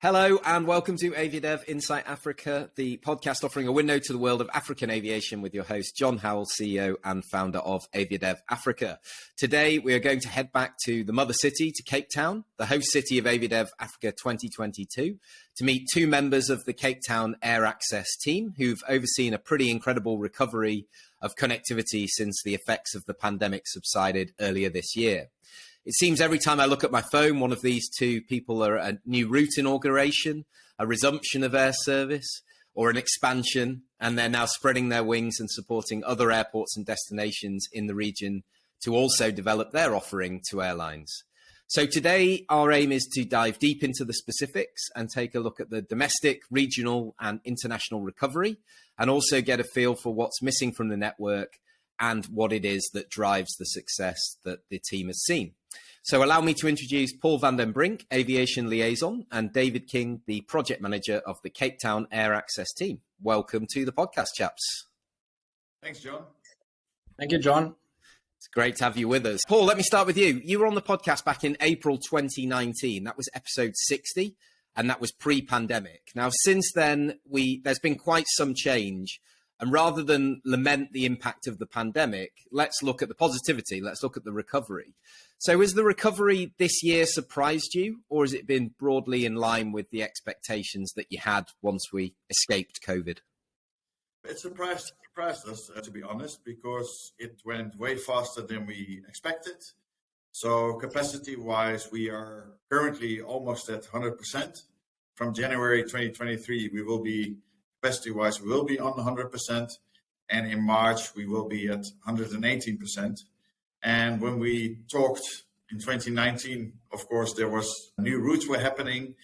Hello and welcome to AviaDev Insight Africa, the podcast offering a window to the world of African aviation with your host, John Howell, CEO and founder of AviaDev Africa. Today, we are going to head back to the mother city, to Cape Town, the host city of AviaDev Africa 2022, to meet two members of the Cape Town Air Access team who've overseen a pretty incredible recovery of connectivity since the effects of the pandemic subsided earlier this year. It seems every time I look at my phone, one of these two people are a new route inauguration, a resumption of air service, or an expansion, and they're now spreading their wings and supporting other airports and destinations in the region to also develop their offering to airlines. So today, our aim is to dive deep into the specifics and take a look at the domestic, regional, and international recovery, and also get a feel for what's missing from the network and what it is that drives the success that the team has seen. So allow me to introduce Paul van den Brink, Aviation Liaison, and David King, the project manager of the Cape Town Air Access team. Welcome to the podcast, chaps. Thanks, John. Thank you, John. It's great to have you with us. Paul, let me start with you. You were on the podcast back in April 2019. That was episode 60, and that was pre-pandemic. Now, since then, there's been quite some change. And rather than lament the impact of the pandemic, let's look at the positivity. Let's look at the recovery. So has the recovery this year surprised you, or has it been broadly in line with the expectations that you had once we escaped COVID? It surprised us, to be honest, because it went way faster than we expected. So capacity-wise, we are currently almost at 100%. From January 2023, capacity-wise, we will be on 100%. And in March, we will be at 118%. And when we talked in 2019, of course, there was new routes were happening.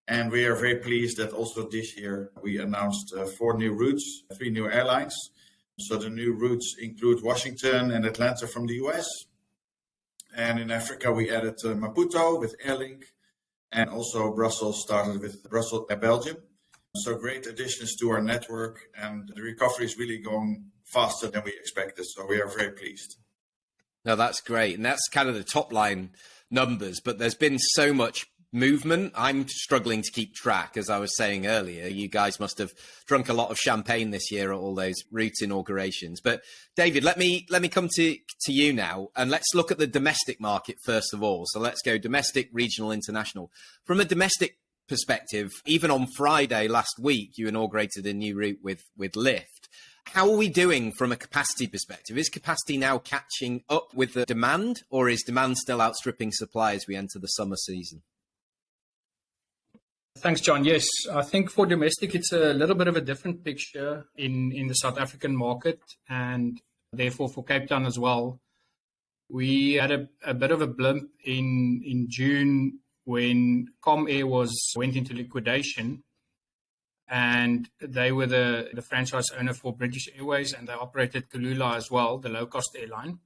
And we are very pleased that also this year we announced 4 new routes, 3 new airlines. So the new routes include Washington and Atlanta from the US. And in Africa, we added Maputo with Airlink. And also Brussels started with Brussels, Belgium. So great additions to our network. And the recovery is really going faster than we expected. So we are very pleased. No, that's great. And that's kind of the top line numbers, but there's been so much movement. I'm struggling to keep track. As I was saying earlier, you guys must have drunk a lot of champagne this year at all those route inaugurations. But David, let me come to you now, and let's look at the domestic market first of all. So let's go domestic, regional, international. From a domestic perspective, even on Friday last week, you inaugurated a new route with Lyft. How are we doing from a capacity perspective? Is capacity now catching up with the demand, or is demand still outstripping supply as we enter the summer season? Thanks, John. Yes, I think for domestic, it's a little bit of a different picture in the South African market, and therefore for Cape Town as well. We had a bit of a blimp in June when Comair went into liquidation. And they were the franchise owner for British Airways, and they operated Kulula as well, the low-cost airline.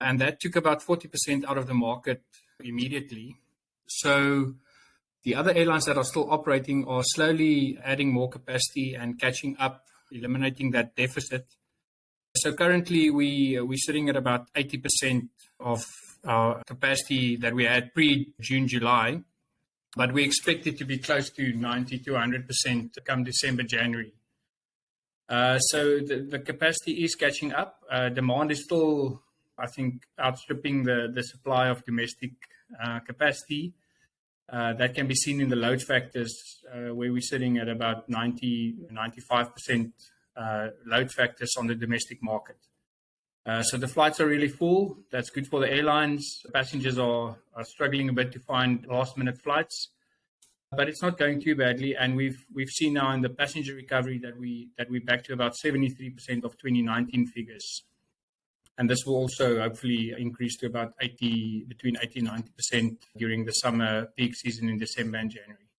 And that took about 40% out of the market immediately. So the other airlines that are still operating are slowly adding more capacity and catching up, eliminating that deficit. So currently we're sitting at about 80% of our capacity that we had pre-June, July. But we expect it to be close to 90 to 100% come December, January. So the capacity is catching up. Demand is still, I think, outstripping the supply of domestic capacity. That can be seen in the load factors, where we're sitting at about 95% load factors on the domestic market. So the flights are really full. That's good for the airlines. Passengers are struggling a bit to find last-minute flights, but it's not going too badly. And we've seen now in the passenger recovery that we're back to about 73% of 2019 figures, and this will also hopefully increase to about between 80 and 90% during the summer peak season in December and January.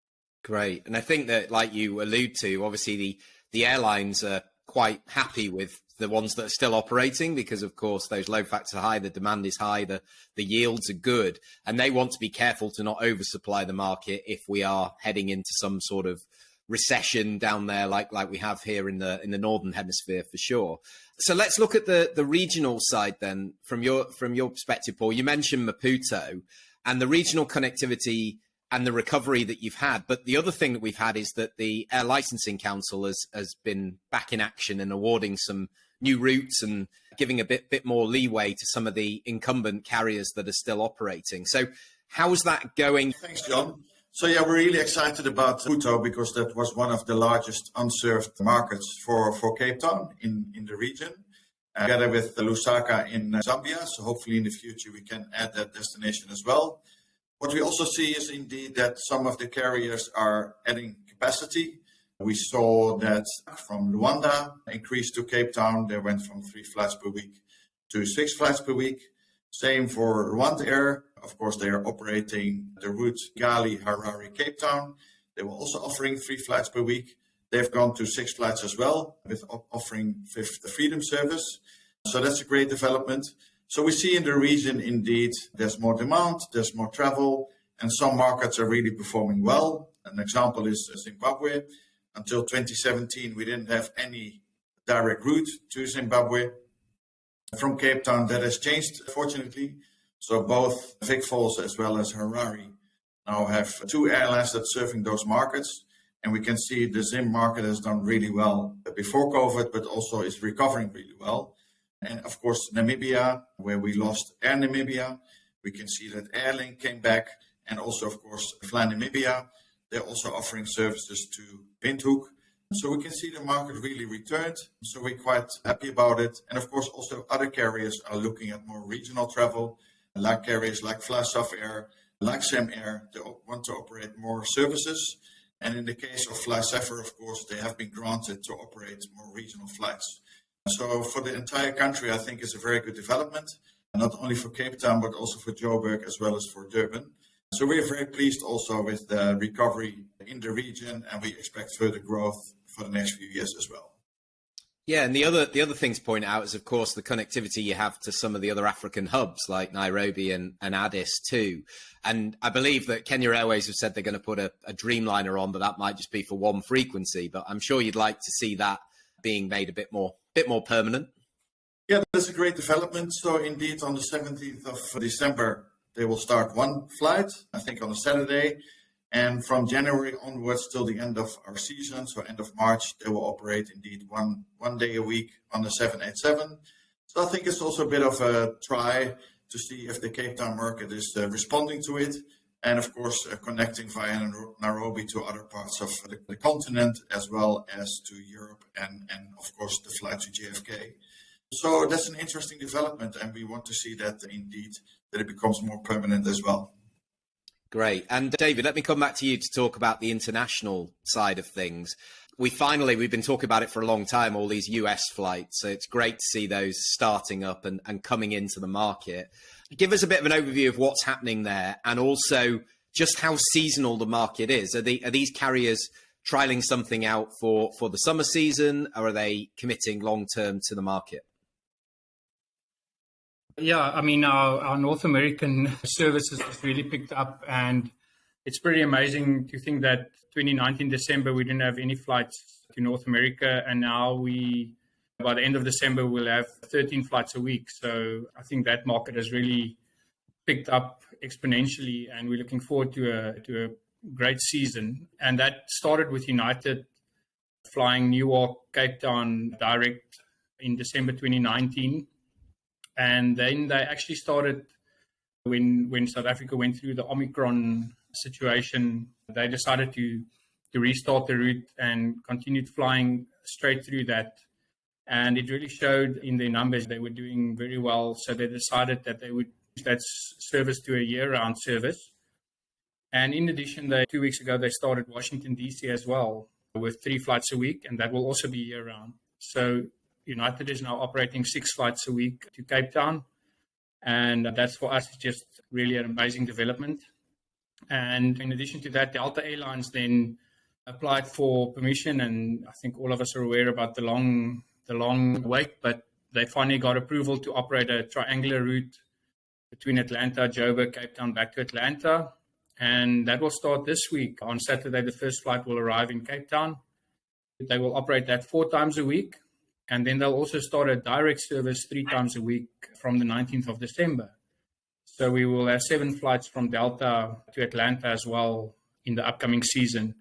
Great, and I think that, like you allude to, obviously the airlines are quite happy with the ones that are still operating because, of course, those load factors are high, the demand is high, the yields are good, and they want to be careful to not oversupply the market if we are heading into some sort of recession down there like we have here in the northern hemisphere for sure. So let's look at the regional side then from your perspective, Paul. You mentioned Maputo, and the regional connectivity and the recovery that you've had. But the other thing that we've had is that the Air Licensing Council has been back in action and awarding some new routes and giving a bit more leeway to some of the incumbent carriers that are still operating. So how's that going? Thanks, John. So yeah, we're really excited about Puto because that was one of the largest unserved markets for Cape Town in the region, together with Lusaka in Zambia. So hopefully in the future we can add that destination as well. What we also see is indeed that some of the carriers are adding capacity. We saw that from Luanda increased to Cape Town. They went from 3 flights per week to 6 flights per week. Same for Rwanda Air. Of course, they are operating the route Kigali, Harare, Cape Town. They were also offering 3 flights per week. They've gone to 6 flights as well, with offering the Freedom service. So that's a great development. So we see in the region, indeed, there's more demand, there's more travel, and some markets are really performing well. An example is Zimbabwe. Until 2017, we didn't have any direct route to Zimbabwe. From Cape Town, that has changed, fortunately. So both Vic Falls as well as Harare now have 2 airlines that are serving those markets. And we can see the Zim market has done really well before COVID, but also is recovering really well. And of course, Namibia, where we lost Air Namibia, we can see that Airlink came back. And also, of course, Fly Namibia, they're also offering services to Windhoek. So we can see the market really returned. So we're quite happy about it. And of course, also other carriers are looking at more regional travel, like carriers like FlySaf Air, like Sam Air. They want to operate more services. And in the case of FlySaf, of course, they have been granted to operate more regional flights. So for the entire country, I think it's a very good development, not only for Cape Town, but also for Joburg as well as for Durban. So we are very pleased also with the recovery in the region, and we expect further growth for the next few years as well. Yeah, and the other thing to point out is, of course, the connectivity you have to some of the other African hubs like Nairobi and Addis too. And I believe that Kenya Airways have said they're going to put a Dreamliner on, but that might just be for one frequency. But I'm sure you'd like to see that being made a bit more permanent. Yeah, that's a great development. So indeed, on the 17th of December, they will start 1 flight, I think on a Saturday. And from January onwards till the end of our season, so end of March, they will operate indeed one day a week on the 787. So I think it's also a bit of a try to see if the Cape Town market is responding to it. And of course, connecting via Nairobi to other parts of the continent, as well as to Europe and of course, the flight to JFK. So that's an interesting development, and we want to see that indeed, that it becomes more permanent as well. Great. And David, let me come back to you to talk about the international side of things. We've been talking about it for a long time, all these US flights. So it's great to see those starting up and coming into the market. Give us a bit of an overview of what's happening there, and also just how seasonal the market is. Are these carriers trialing something out for the summer season, or are they committing long-term to the market? Yeah, I mean, our North American services has really picked up, and it's pretty amazing to think that 2019 December, we didn't have any flights to North America, and now by the end of December, we'll have 13 flights a week. So I think that market has really picked up exponentially, and we're looking forward to a great season. And that started with United flying Newark, Cape Town direct in December 2019. And then they actually started when South Africa went through the Omicron situation. They decided to restart the route and continued flying straight through that. And it really showed in their numbers. They were doing very well. So they decided that they would use that service to a year-round service. And in addition, 2 weeks ago, they started Washington, D.C. as well with 3 flights a week, and that will also be year-round. So United is now operating 6 flights a week to Cape Town. And that's for us just really an amazing development. And in addition to that, Delta Airlines then applied for permission. And I think all of us are aware about the long wait, but they finally got approval to operate a triangular route between Atlanta, Joburg, Cape Town, back to Atlanta. And that will start this week. On Saturday, the first flight will arrive in Cape Town. They will operate that 4 times a week. And then they'll also start a direct service 3 times a week from the 19th of December. So we will have 7 flights from Delta to Atlanta as well in the upcoming season.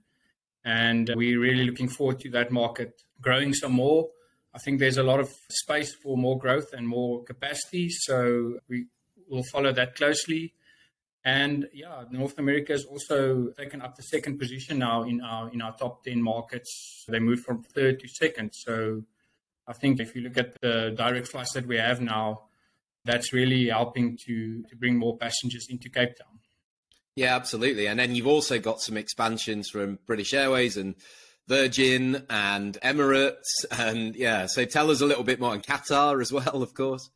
And we're really looking forward to that market growing some more. I think there's a lot of space for more growth and more capacity. So we will follow that closely. And yeah, North America has also taken up the second position now in our top 10 markets. They moved from third to second. So I think if you look at the direct flights that we have now, that's really helping to bring more passengers into Cape Town. Yeah, absolutely. And then you've also got some expansions from British Airways and Virgin and Emirates. And yeah, so tell us a little bit more on Qatar as well, of course.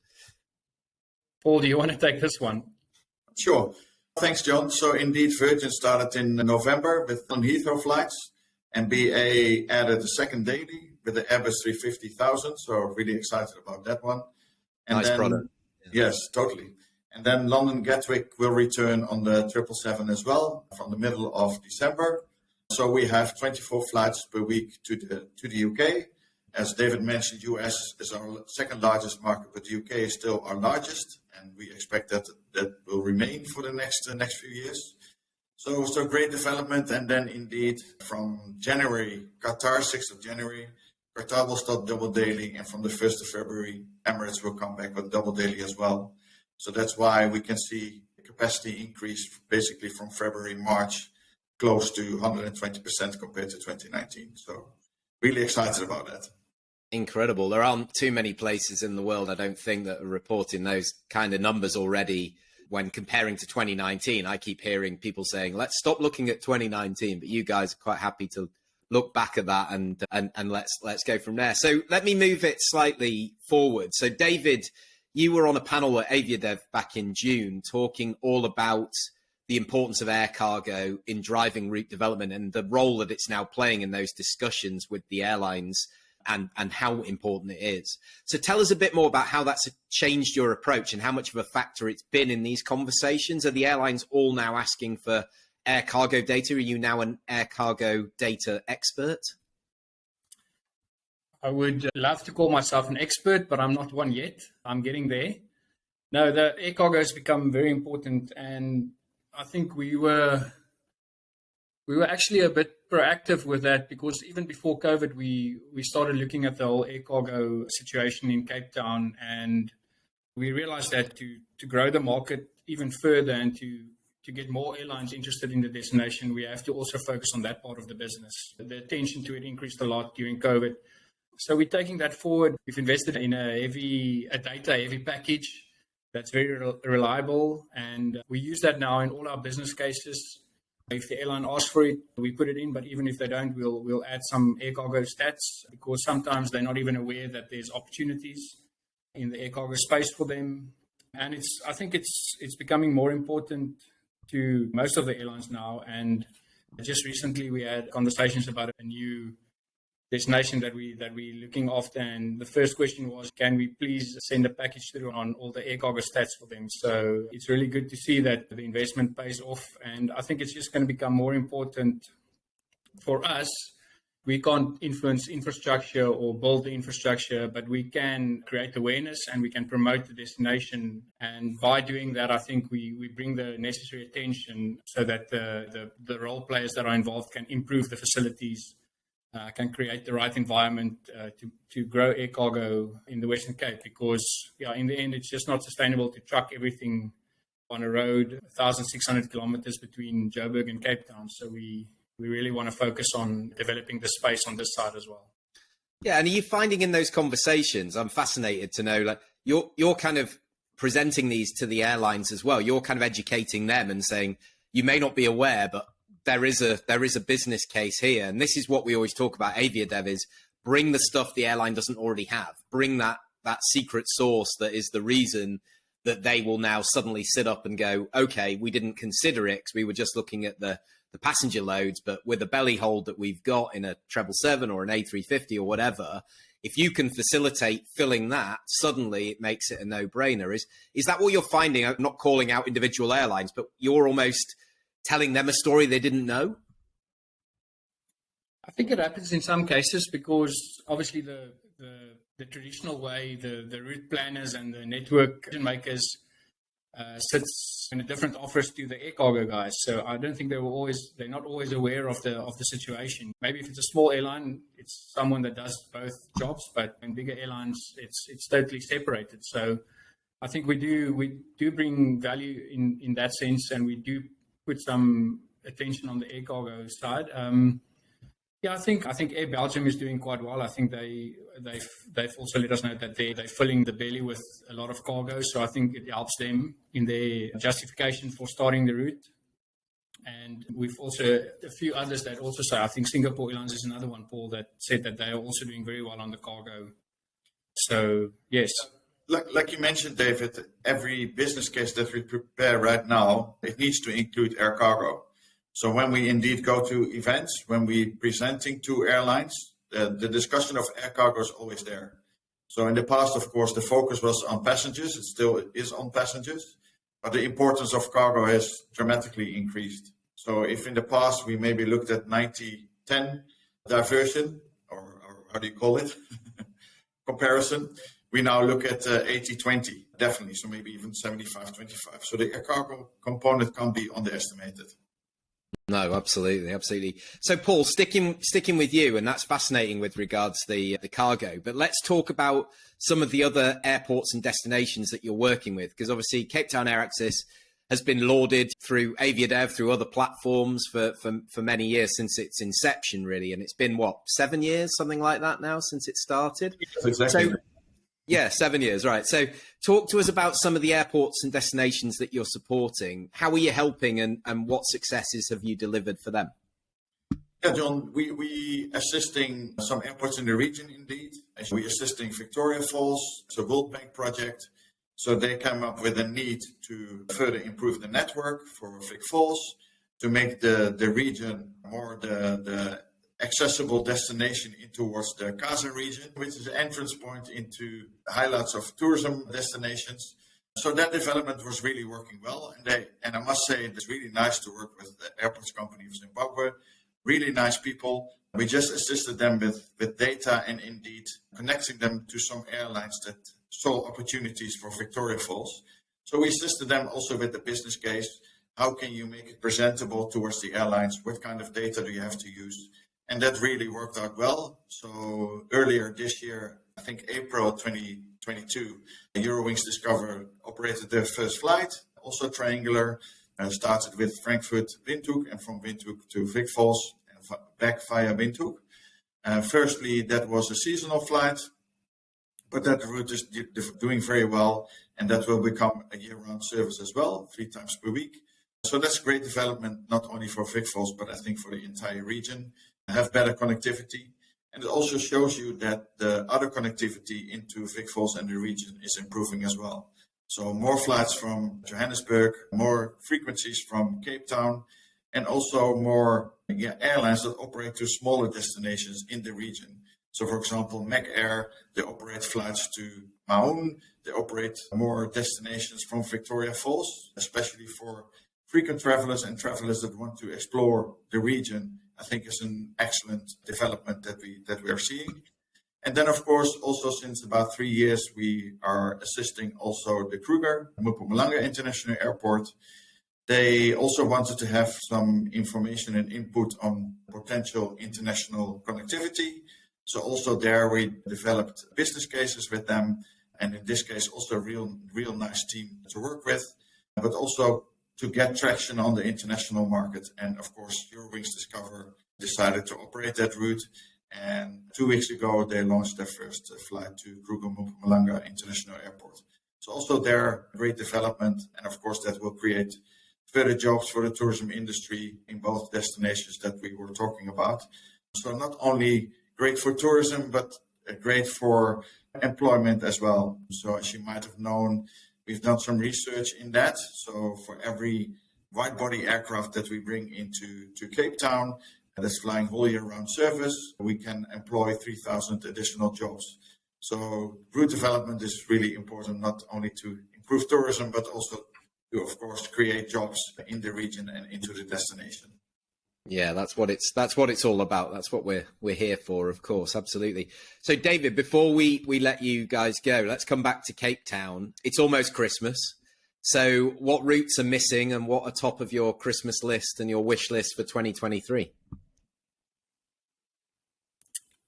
Paul, do you want to take this one? Sure. Thanks, John. So indeed, Virgin started in November with non-Heathrow flights, and BA added a second daily with the Airbus 350,000. So really excited about that one. And nice product. Yeah. Yes, totally. And then London Gatwick will return on the 777 as well from the middle of December. So we have 24 flights per week to the UK. As David mentioned, US is our second largest market, but the UK is still our largest, and we expect that will remain for the next few years. So great development. And then indeed from January, Qatar, 6th of January, Qatar will start double daily, and from the 1st of February, Emirates will come back with double daily as well. So that's why we can see the capacity increase basically from February, March, close to 120% compared to 2019. So really excited about that. Incredible. There aren't too many places in the world, I don't think, that are reporting those kind of numbers already when comparing to 2019. I keep hearing people saying, let's stop looking at 2019, but you guys are quite happy to look back at that and let's go from there. So let me move it slightly forward. So David, you were on a panel at AviaDev back in June talking all about the importance of air cargo in driving route development and the role that it's now playing in those discussions with the airlines and how important it is. So tell us a bit more about how that's changed your approach and how much of a factor it's been in these conversations. Are the airlines all now asking for air cargo data? Are you now an air cargo data expert? I would love to call myself an expert, but I'm not one yet. I'm getting there. No, the air cargo has become very important, and I think we were actually a bit proactive with that, because even before COVID, we started looking at the whole air cargo situation in Cape Town, and we realized that to grow the market even further and to get more airlines interested in the destination, we have to also focus on that part of the business. The attention to it increased a lot during COVID. So we're taking that forward. We've invested in a data-heavy package that's very reliable, and we use that now in all our business cases. If the airline asks for it, we put it in, but even if they don't, we'll add some air cargo stats, because sometimes they're not even aware that there's opportunities in the air cargo space for them. And I think it's becoming more important to most of the airlines now. And just recently we had conversations about a new destination that we're looking after, and the first question was, can we please send a package through on all the air cargo stats for them? So it's really good to see that the investment pays off, and I think it's just going to become more important for us. We can't influence infrastructure or build the infrastructure, but we can create awareness and we can promote the destination. And by doing that, I think we bring the necessary attention so that the role players that are involved can improve the facilities, can create the right environment to grow air cargo in the Western Cape, because in the end, it's just not sustainable to truck everything on a road 1,600 kilometers between Joburg and Cape Town. So we really want to focus on developing the space on this side as well. Yeah, and are you finding in those conversations, I'm fascinated to know, like you're kind of presenting these to the airlines as well. You're kind of educating them and saying, you may not be aware, but there is a business case here. And this is what we always talk about AviaDev, is bring the stuff the airline doesn't already have. Bring that secret sauce that is the reason that they will now suddenly sit up and go, okay, we didn't consider it because we were just looking at the passenger loads, but with the belly hold that we've got in a 777 or an A350 or whatever, if you can facilitate filling that, suddenly it makes it a no-brainer. Is that what you're finding? I'm not calling out individual airlines, but you're almost telling them a story they didn't know? I think it happens in some cases because obviously the traditional way, the route planners and the network makers, sits in a different office to the air cargo guys. So I don't think they're not always aware of the situation. Maybe if it's a small airline, it's someone that does both jobs, but in bigger airlines, it's totally separated. So I think we do bring value in that sense, and we do put some attention on the air cargo side. I think Air Belgium is doing quite well. I think they've also let us know that they're filling the belly with a lot of cargo. So I think it helps them in their justification for starting the route. And we've also a few others that also say, I think Singapore Airlines is another one, Paul, that said that they are also doing very well on the cargo. So yes. Like you mentioned, David, every business case that we prepare right now, it needs to include air cargo. So when we indeed go to events, when we're presenting to airlines, the discussion of air cargo is always there. So in the past, of course, the focus was on passengers. It still is on passengers, but the importance of cargo has dramatically increased. So if in the past we maybe looked at 90-10 diversion, or how do you call it, comparison, we now look at 80-20, definitely. So maybe even 75-25. So the air cargo component can't be underestimated. No, absolutely, absolutely. So, Paul, sticking with you, and that's fascinating with regards to the cargo. But let's talk about some of the other airports and destinations that you're working with, because obviously Cape Town Air Access has been lauded through AviaDev, through other platforms for many years since its inception, really. And it's been, 7 years, something like that now, since it started? Yes, exactly. So, yeah, 7 years, right. So talk to us about some of the airports and destinations that you're supporting. How are you helping, and what successes have you delivered for them? Yeah, John, we assisting some airports in the region, indeed. We assisting Victoria Falls, it's a World Bank project. So they came up with a need to further improve the network for Vic Falls, to make the region more the accessible destination in towards the Casa region, which is an entrance point into highlights of tourism destinations. So that development was really working well. And I must say, it's really nice to work with the airports company of Zimbabwe. Really nice people. We just assisted them with data and indeed connecting them to some airlines that saw opportunities for Victoria Falls. So we assisted them also with the business case. How can you make it presentable towards the airlines? What kind of data do you have to use? And that really worked out well. So earlier this year, I think April 2022, Eurowings Discover operated their first flight, also triangular, started with Frankfurt, Windhoek, and from Windhoek to Vic Falls, and back via Windhoek. Firstly, that was a seasonal flight, but that route is doing very well, and that will become a year-round service as well, 3 times per week. So that's great development, not only for Vic Falls, but I think for the entire region. Have better connectivity, and it also shows you that the other connectivity into Vic Falls and the region is improving as well. So more flights from Johannesburg, more frequencies from Cape Town, and also more airlines that operate to smaller destinations in the region. So for example, Mac Air, they operate flights to Maun, they operate more destinations from Victoria Falls, especially for frequent travelers and travelers that want to explore the region. I think is an excellent development that we are seeing. And then, of course, also since about 3 years, we are assisting also the Kruger, Mpumalanga International Airport. They also wanted to have some information and input on potential international connectivity. So also there we developed business cases with them. And in this case, also a real nice team to work with, but also to get traction on the international market. And of course, Eurowings Discover decided to operate that route. And 2 weeks ago, they launched their first flight to Kruger Mpumalanga International Airport. So also there, great development. And of course, that will create further jobs for the tourism industry in both destinations that we were talking about. So not only great for tourism, but great for employment as well. So as you might have known, we've done some research in that. So for every wide-body aircraft that we bring into Cape Town, that's flying whole year-round service, we can employ 3,000 additional jobs. So route development is really important, not only to improve tourism, but also to, of course, create jobs in the region and into the destination. Yeah, that's what it's all about. That's what we're here for, of course. Absolutely. So, David, before we let you guys go, let's come back to Cape Town. It's almost Christmas. So what routes are missing and what are top of your Christmas list and your wish list for 2023?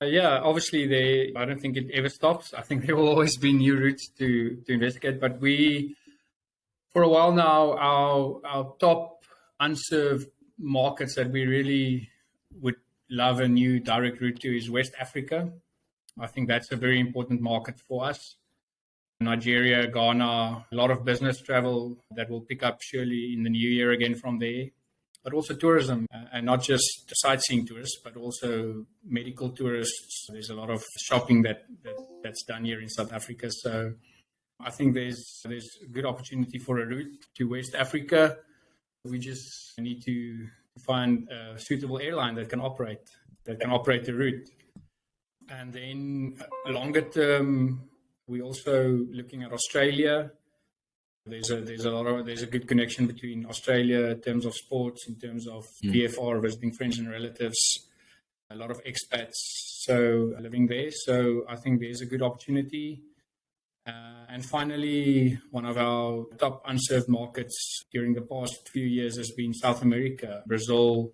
Yeah, obviously I don't think it ever stops. I think there will always be new routes to investigate, but for a while now, our top unserved markets that we really would love a new direct route to is West Africa. I think that's a very important market for us. Nigeria, Ghana, a lot of business travel that will pick up surely in the new year again from there, but also tourism, and not just the sightseeing tourists, but also medical tourists. There's a lot of shopping that's done here in South Africa. So I think there's a good opportunity for a route to West Africa. We just need to find a suitable airline that can operate the route. And then longer term, we're also looking at Australia. There's a good connection between Australia in terms of sports, in terms of VFR, visiting friends and relatives, a lot of expats so living there. So I think there's a good opportunity. And finally, one of our top unserved markets during the past few years has been South America, Brazil,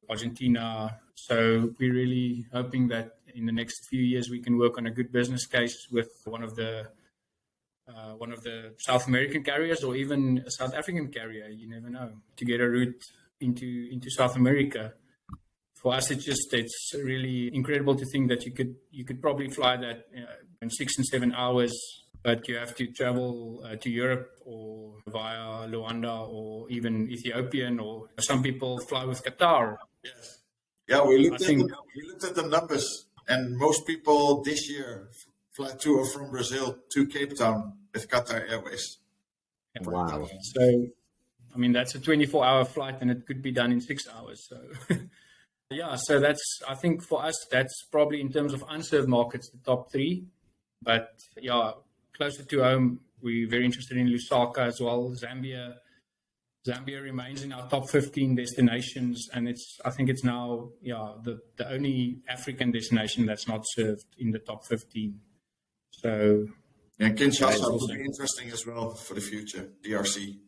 Argentina. So we're really hoping that in the next few years we can work on a good business case with one of the South American carriers, or even a South African carrier. You never know, to get a route into South America. For us, it's really incredible to think that you could probably fly that in 6 and 7 hours, but you have to travel to Europe or via Luanda or even Ethiopian, or some people fly with Qatar. Yes. Yeah, we looked at the numbers, and most people this year fly to or from Brazil to Cape Town with Qatar Airways. Wow. So, I mean, that's a 24-hour flight, and it could be done in 6 hours. So, yeah, so I think for us, that's probably in terms of unserved markets, the top three. But yeah, closer to home, we're very interested in Lusaka as well. Zambia remains in our top 15 destinations, and I think it's now the only African destination that's not served in the top 15. So Kinshasa will be interesting as well for the future. DRC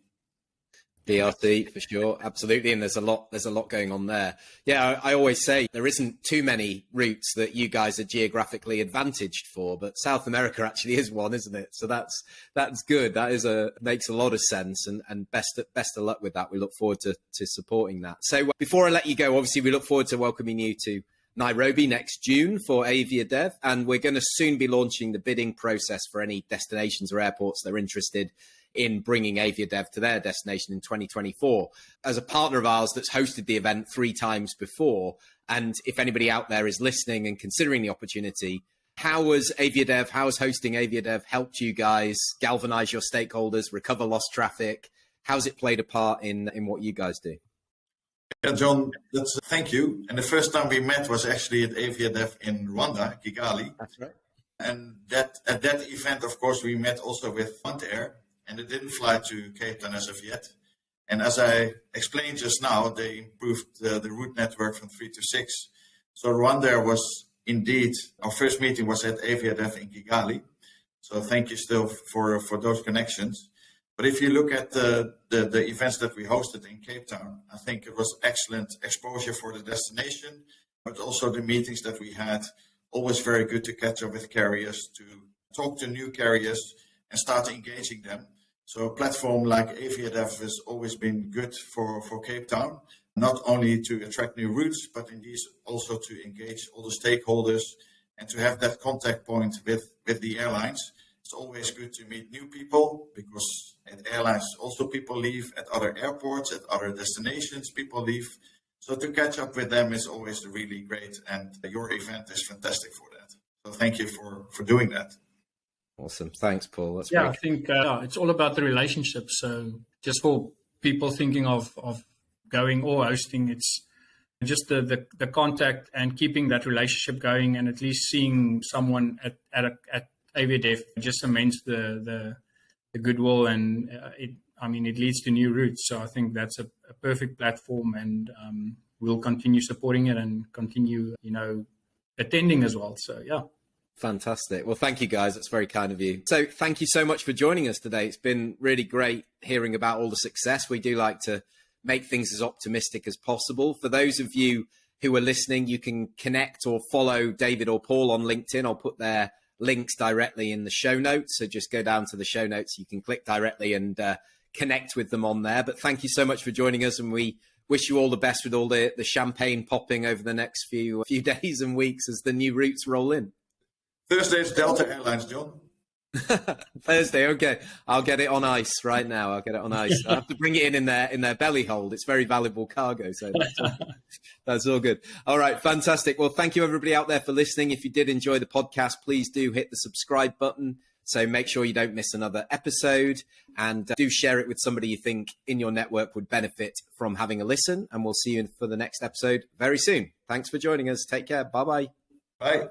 for sure, absolutely, and there's a lot going on there. Yeah, I always say there isn't too many routes that you guys are geographically advantaged for, but South America actually is one, isn't it? So that's good. That makes a lot of sense, and best of luck with that. We look forward to supporting that. So before I let you go, obviously we look forward to welcoming you to Nairobi next June for AviaDev, and we're going to soon be launching the bidding process for any destinations or airports that are interested in bringing AviaDev to their destination in 2024. As a partner of ours that's hosted the event 3 times before, and if anybody out there is listening and considering the opportunity, how has hosting AviaDev helped you guys galvanize your stakeholders, recover lost traffic? How's it played a part in what you guys do? Yeah, John, thank you. And the first time we met was actually at AviaDev in Rwanda, Kigali. That's right. And at that event, of course, we met also with Air, and it didn't fly to Cape Town as of yet. And as I explained just now, they improved the route network from 3 to 6. So Rwanda was indeed, our first meeting was at AviaDev in Kigali. So thank you still for those connections. But if you look at the events that we hosted in Cape Town, I think it was excellent exposure for the destination, but also the meetings that we had, always very good to catch up with carriers, to talk to new carriers and start engaging them. So a platform like AviaDev has always been good for Cape Town, not only to attract new routes, but indeed also to engage all the stakeholders and to have that contact point with the airlines. It's always good to meet new people, because at airlines also people leave, at other airports, at other destinations people leave. So to catch up with them is always really great, and your event is fantastic for that. So thank you for doing that. Awesome. Thanks, Paul. That's great. I think it's all about the relationship. So just for people thinking of going or hosting, it's just the contact and keeping that relationship going, and at least seeing someone at AviaDev just cements the goodwill, and it leads to new routes. So I think that's a perfect platform, and we'll continue supporting it and continue, attending as well. So yeah. Fantastic. Well, thank you guys. That's very kind of you. So thank you so much for joining us today. It's been really great hearing about all the success. We do like to make things as optimistic as possible. For those of you who are listening, you can connect or follow David or Paul on LinkedIn. I'll put their links directly in the show notes. So just go down to the show notes. You can click directly and connect with them on there. But thank you so much for joining us. And we wish you all the best with all the champagne popping over the next few days and weeks as the new routes roll in. Thursday is Delta Airlines, John. Thursday, okay. I'll get it on ice right now. I'll get it on ice. I have to bring it in their belly hold. It's very valuable cargo, so that's all good. All right, fantastic. Well, thank you everybody out there for listening. If you did enjoy the podcast, please do hit the subscribe button. So make sure you don't miss another episode, and do share it with somebody you think in your network would benefit from having a listen. And we'll see you for the next episode very soon. Thanks for joining us. Take care. Bye-bye. Bye.